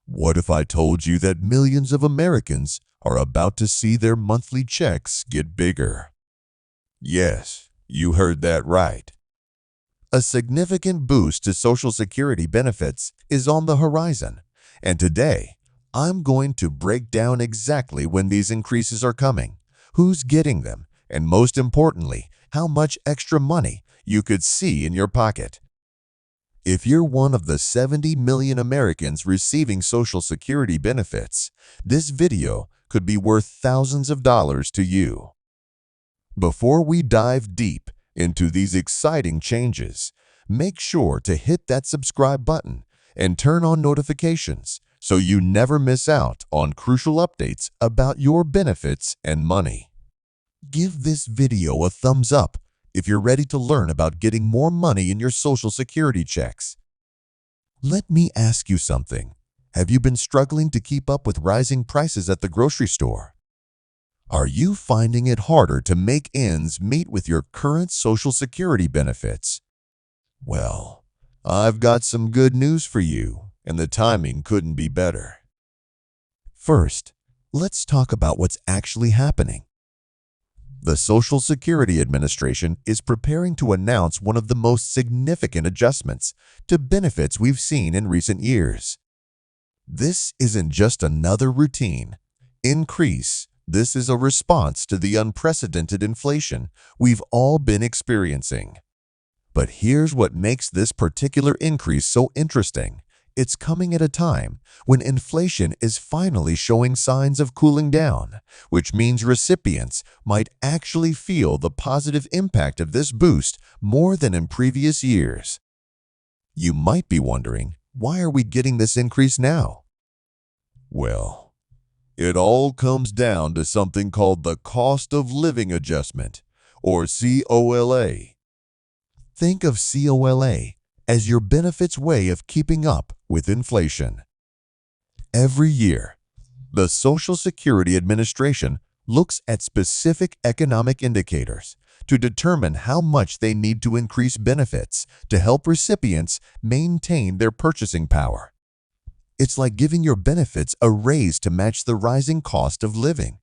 What if I told you that millions of Americans are about to see their monthly checks get bigger? Yes, you heard that right. A significant boost to Social Security benefits is on the horizon, and today, I'm going to break down exactly when these increases are coming, who's getting them, and most importantly, how much extra money you could see in your pocket. If you're one of the 70 million Americans receiving Social Security benefits, this video could be worth thousands of dollars to you. Before we dive deep into these exciting changes, make sure to hit that subscribe button and turn on notifications so you never miss out on crucial updates about your benefits and money. Give this video a thumbs up if you're ready to learn about getting more money in your Social Security checks. Let me ask you something. Have you been struggling to keep up with rising prices at the grocery store? Are you finding it harder to make ends meet with your current Social Security benefits? Well, I've got some good news for you, and the timing couldn't be better. First, let's talk about what's actually happening. The Social Security Administration is preparing to announce one of the most significant adjustments to benefits we've seen in recent years. This isn't just another routine increase. This is a response to the unprecedented inflation we've all been experiencing. But here's what makes this particular increase so interesting. It's coming at a time when inflation is finally showing signs of cooling down, which means recipients might actually feel the positive impact of this boost more than in previous years. You might be wondering, why are we getting this increase now? Well, it all comes down to something called the Cost of Living Adjustment, or COLA. Think of COLA as your benefits way of keeping up with inflation. Every year, the Social Security Administration looks at specific economic indicators to determine how much they need to increase benefits to help recipients maintain their purchasing power. It's like giving your benefits a raise to match the rising cost of living.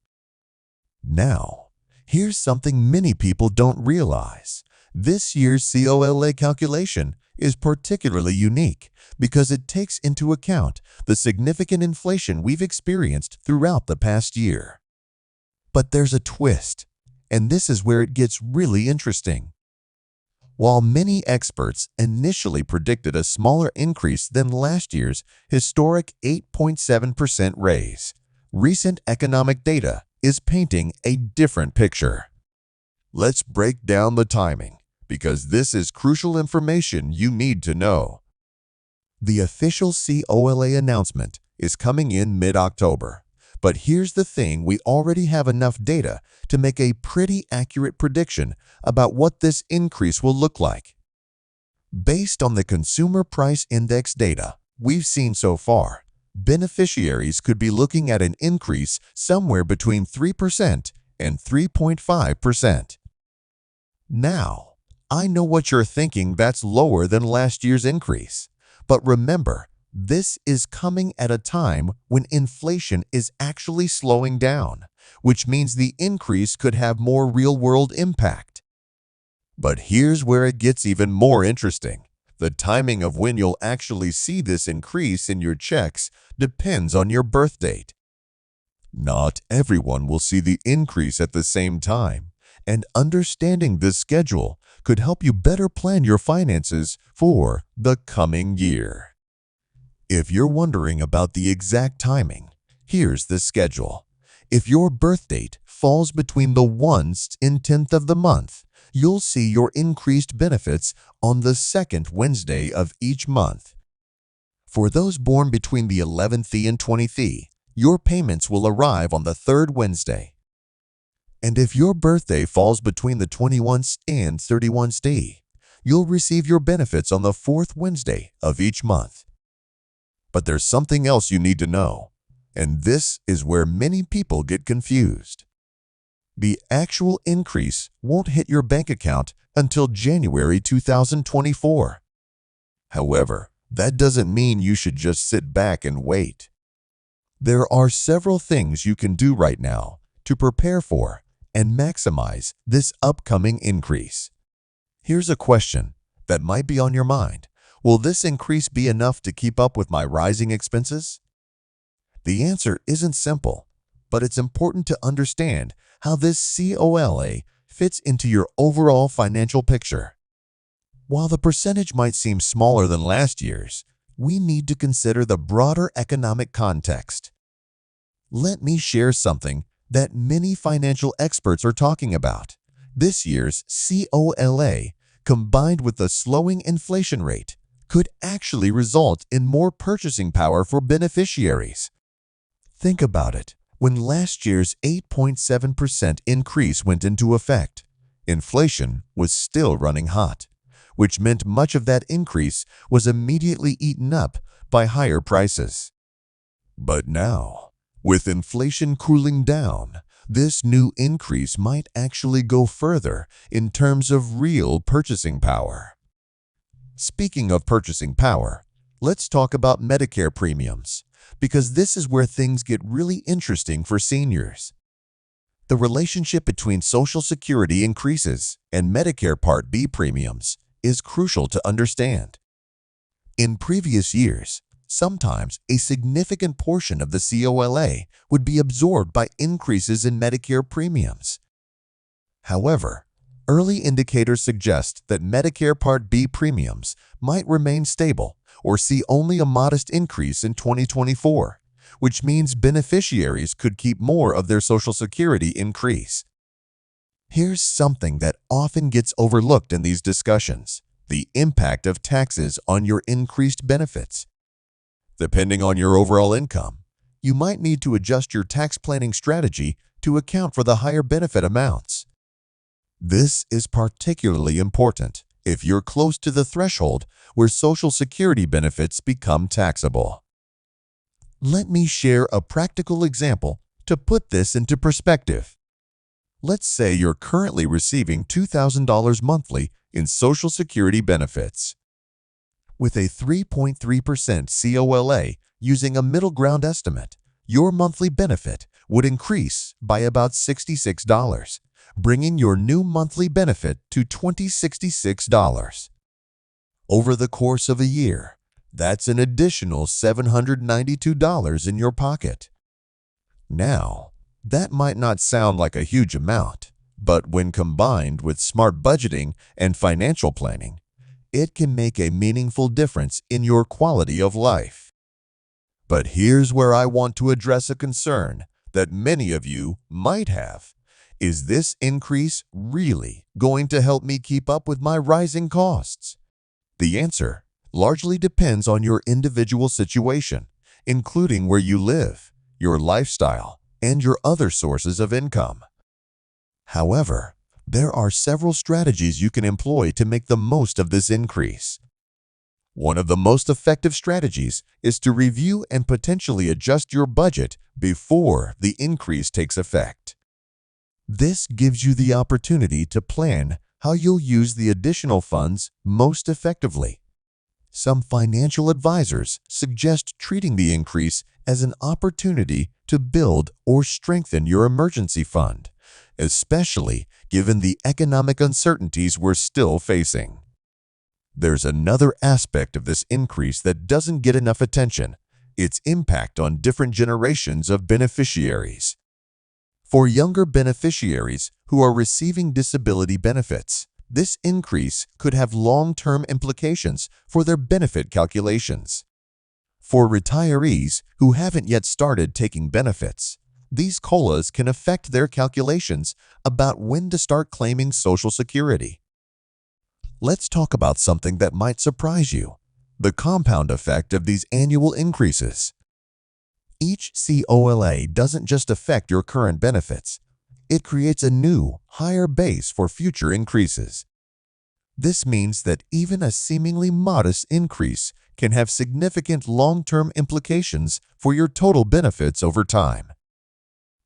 Now, here's something many people don't realize. This year's COLA calculation is particularly unique because it takes into account the significant inflation we've experienced throughout the past year. But there's a twist, and this is where it gets really interesting. While many experts initially predicted a smaller increase than last year's historic 8.7% raise, recent economic data is painting a different picture. Let's break down the timing, because this is crucial information you need to know. The official COLA announcement is coming in mid-October, but here's the thing: we already have enough data to make a pretty accurate prediction about what this increase will look like. Based on the Consumer Price Index data we've seen so far, beneficiaries could be looking at an increase somewhere between 3% and 3.5%. Now, I know what you're thinking, that's lower than last year's increase. But remember, this is coming at a time when inflation is actually slowing down, which means the increase could have more real-world impact. But here's where it gets even more interesting. The timing of when you'll actually see this increase in your checks depends on your birth date. Not everyone will see the increase at the same time, and understanding this schedule could help you better plan your finances for the coming year. If you're wondering about the exact timing, here's the schedule. If your birth date falls between the 1st and 10th of the month, you'll see your increased benefits on the 2nd Wednesday of each month. For those born between the 11th and 20th, your payments will arrive on the 3rd Wednesday. And if your birthday falls between the 21st and 31st, you'll receive your benefits on the 4th Wednesday of each month. But there's something else you need to know, and this is where many people get confused. The actual increase won't hit your bank account until January 2024. However, that doesn't mean you should just sit back and wait. There are several things you can do right now to prepare for and maximize this upcoming increase. Here's a question that might be on your mind. Will this increase be enough to keep up with my rising expenses? The answer isn't simple, but it's important to understand how this COLA fits into your overall financial picture. While the percentage might seem smaller than last year's, we need to consider the broader economic context. Let me share something that many financial experts are talking about. This year's COLA, combined with the slowing inflation rate, could actually result in more purchasing power for beneficiaries. Think about it. When last year's 8.7% increase went into effect, inflation was still running hot, which meant much of that increase was immediately eaten up by higher prices. But now, with inflation cooling down, this new increase might actually go further in terms of real purchasing power. Speaking of purchasing power, let's talk about Medicare premiums, because this is where things get really interesting for seniors. The relationship between Social Security increases and Medicare Part B premiums is crucial to understand. In previous years, sometimes a significant portion of the COLA would be absorbed by increases in Medicare premiums. However, early indicators suggest that Medicare Part B premiums might remain stable or see only a modest increase in 2024, which means beneficiaries could keep more of their Social Security increase. Here's something that often gets overlooked in these discussions: the impact of taxes on your increased benefits. Depending on your overall income, you might need to adjust your tax planning strategy to account for the higher benefit amounts. This is particularly important if you're close to the threshold where Social Security benefits become taxable. Let me share a practical example to put this into perspective. Let's say you're currently receiving $2,000 monthly in Social Security benefits. With a 3.3% COLA using a middle ground estimate, your monthly benefit would increase by about $66, bringing your new monthly benefit to $2,066. Over the course of a year, that's an additional $792 in your pocket. Now, that might not sound like a huge amount, but when combined with smart budgeting and financial planning, it can make a meaningful difference in your quality of life. But here's where I want to address a concern that many of you might have. Is this increase really going to help me keep up with my rising costs? The answer largely depends on your individual situation, including where you live, your lifestyle, and your other sources of income. However, there are several strategies you can employ to make the most of this increase. One of the most effective strategies is to review and potentially adjust your budget before the increase takes effect. This gives you the opportunity to plan how you'll use the additional funds most effectively. Some financial advisors suggest treating the increase as an opportunity to build or strengthen your emergency fund, especially given the economic uncertainties we're still facing. There's another aspect of this increase that doesn't get enough attention: its impact on different generations of beneficiaries. For younger beneficiaries who are receiving disability benefits, this increase could have long-term implications for their benefit calculations. For retirees who haven't yet started taking benefits, these COLAs can affect their calculations about when to start claiming Social Security. Let's talk about something that might surprise you: the compound effect of these annual increases. Each COLA doesn't just affect your current benefits, it creates a new, higher base for future increases. This means that even a seemingly modest increase can have significant long-term implications for your total benefits over time.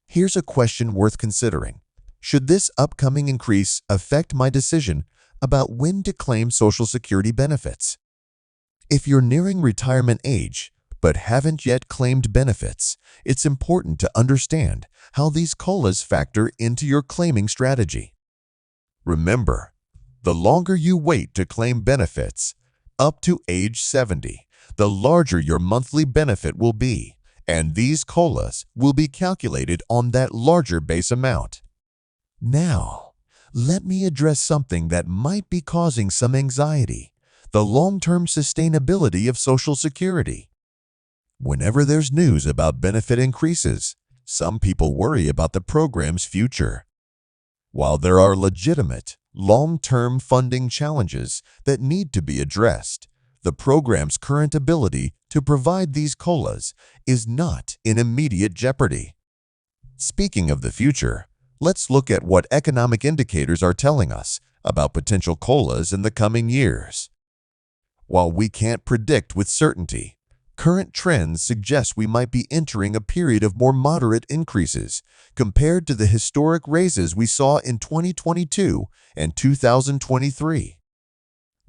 Here's a question worth considering: should this upcoming increase affect my decision about when to claim Social Security benefits? If you're nearing retirement age, but haven't yet claimed benefits, it's important to understand how these COLAs factor into your claiming strategy. Remember, the longer you wait to claim benefits, up to age 70, the larger your monthly benefit will be, and these COLAs will be calculated on that larger base amount. Now, let me address something that might be causing some anxiety: the long-term sustainability of Social Security. Whenever there's news about benefit increases, some people worry about the program's future. While there are legitimate, long-term funding challenges that need to be addressed, the program's current ability to provide these COLAs is not in immediate jeopardy. Speaking of the future, let's look at what economic indicators are telling us about potential COLAs in the coming years. While we can't predict with certainty, current trends suggest we might be entering a period of more moderate increases compared to the historic raises we saw in 2022 and 2023.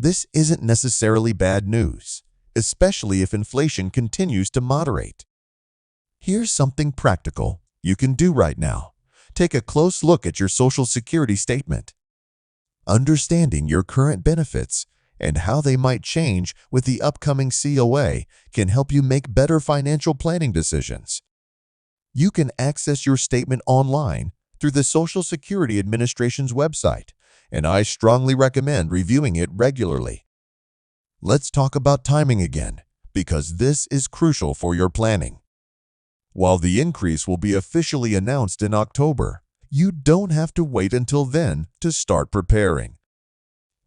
This isn't necessarily bad news, especially if inflation continues to moderate. Here's something practical you can do right now. Take a close look at your Social Security statement. Understanding your current benefits and how they might change with the upcoming COA can help you make better financial planning decisions. You can access your statement online through the Social Security Administration's website, and I strongly recommend reviewing it regularly. Let's talk about timing again, because this is crucial for your planning. While the increase will be officially announced in October, you don't have to wait until then to start preparing.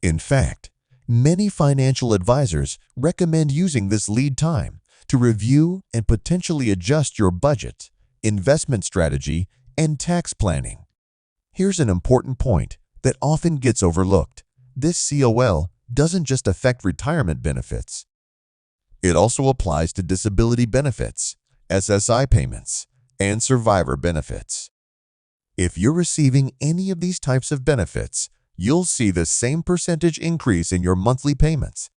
In fact, many financial advisors recommend using this lead time to review and potentially adjust your budget, investment strategy, and tax planning. Here's an important point that often gets overlooked. This COL doesn't just affect retirement benefits. It also applies to disability benefits, SSI payments, and survivor benefits. If you're receiving any of these types of benefits, you'll see the same percentage increase in your monthly payments.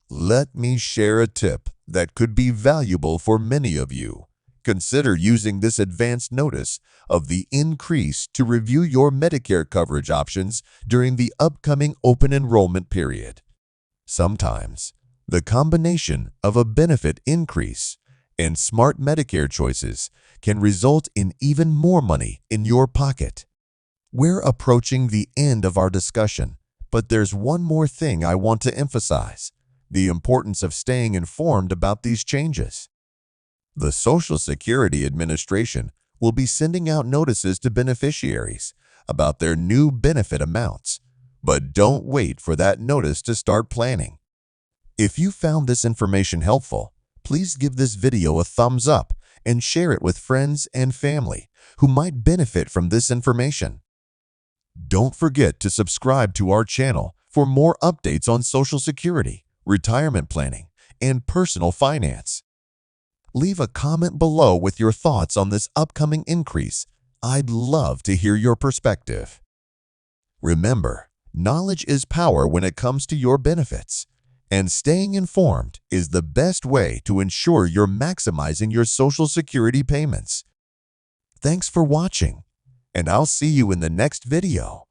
Let me share a tip that could be valuable for many of you. Consider using this advance notice of the increase to review your Medicare coverage options during the upcoming open enrollment period. Sometimes, the combination of a benefit increase and smart Medicare choices can result in even more money in your pocket. We're approaching the end of our discussion, but there's one more thing I want to emphasize: the importance of staying informed about these changes. The Social Security Administration will be sending out notices to beneficiaries about their new benefit amounts, but don't wait for that notice to start planning. If you found this information helpful, please give this video a thumbs up and share it with friends and family who might benefit from this information. Don't forget to subscribe to our channel for more updates on Social Security, retirement planning, and personal finance. Leave a comment below with your thoughts on this upcoming increase. I'd love to hear your perspective. Remember, knowledge is power when it comes to your benefits, and staying informed is the best way to ensure you're maximizing your Social Security payments. Thanks for watching, and I'll see you in the next video.